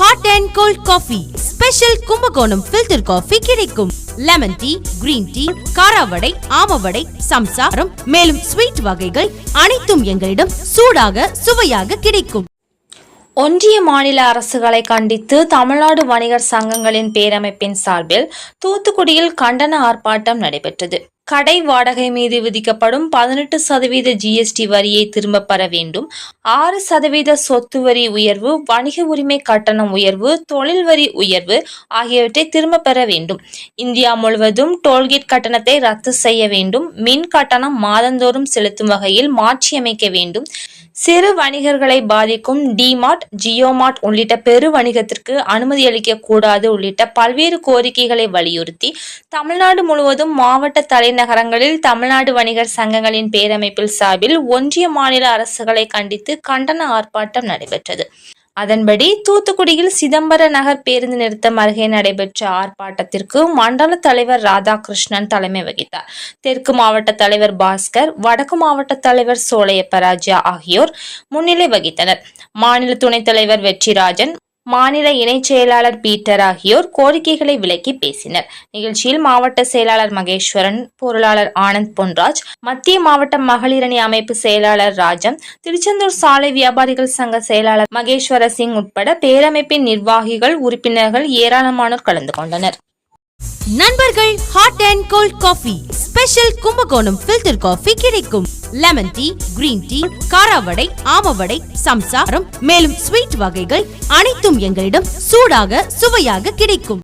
Hot and cold coffee special Kumbakonam filter coffee கிடைக்கும். Lemon tea, green tea, காராவடை, ஆமவடை, சம்சாரம் மேலும் ஸ்வீட் வகைகள் அனைத்தும் எங்களிடம் சூடாக சுவையாக கிடைக்கும். ஒன்றிய மாநில அரசுகளை கண்டித்து தமிழ்நாடு வணிகர் சங்கங்களின் பேரமைப்பின் சார்பில் தூத்துக்குடியில் கண்டன ஆர்ப்பாட்டம் நடைபெற்றது. கடை வாடகை மீது விதிக்கப்படும் 18% GST வரியை திரும்பப் பெற வேண்டும். 6% சொத்து வரி உயர்வு, வணிக உரிமை கட்டணம் உயர்வு, தொழில் வரி உயர்வு ஆகியவற்றை திரும்பப் பெற வேண்டும். இந்தியா முழுவதும் டோல்கேட் கட்டணத்தை ரத்து செய்ய வேண்டும். மின் கட்டணம் மாதந்தோறும் செலுத்தும் வகையில் மாற்றியமைக்க வேண்டும். சிறு வணிகர்களை பாதிக்கும் டிமார்ட், ஜியோமார்ட் உள்ளிட்ட பெரு வணிகத்திற்கு அனுமதி அளிக்க கூடாது உள்ளிட்ட பல்வேறு கோரிக்கைகளை வலியுறுத்தி தமிழ்நாடு முழுவதும் மாவட்ட தலைநகரங்களில் தமிழ்நாடு வணிகர் சங்கங்களின் பேரமைப்பில் சார்பில் ஒன்றிய மாநில அரசுகளை கண்டித்து கண்டன ஆர்ப்பாட்டம் நடைபெற்றது. அதன்படி தூத்துக்குடியில் சிதம்பர நகர் பேருந்து நிறுத்தம் அருகே நடைபெற்ற ஆர்ப்பாட்டத்திற்கு மண்டல தலைவர் ராதாகிருஷ்ணன் தலைமை வகித்தார். தெற்கு மாவட்ட தலைவர் பாஸ்கர், வடக்கு மாவட்ட தலைவர் சோலையப்பராஜா ஆகியோர் முன்னிலை வகித்தனர். மாநில துணைத் தலைவர் வெற்றிராஜன், மாநில இணைச் செயலாளர் பீட்டர் ஆகியோர் கோரிக்கைகளை விளக்கி பேசினர். நிகழ்ச்சியில் மாவட்ட செயலாளர் மகேஸ்வரன், பொருளாளர் ஆனந்த் பொன்ராஜ், மத்திய மாவட்ட மகளிரணி அமைப்பு செயலாளர் ராஜம், திருச்செந்தூர் சாலை வியாபாரிகள் சங்க செயலாளர் மகேஸ்வர சிங் உட்பட பேரமைப்பின் நிர்வாகிகள், உறுப்பினர்கள் ஏராளமானோர் கலந்து கொண்டனர். நண்பர்கள், hot and cold coffee special Kumbakonam filter coffee கிடைக்கும். லெமன் டீ, கிரீன் டீ, காராவடை, ஆமவடை, சம்சாரம் மேலும் ஸ்வீட் வகைகள் அனைத்தும் எங்களிடம் சூடாக சுவையாக கிடைக்கும்.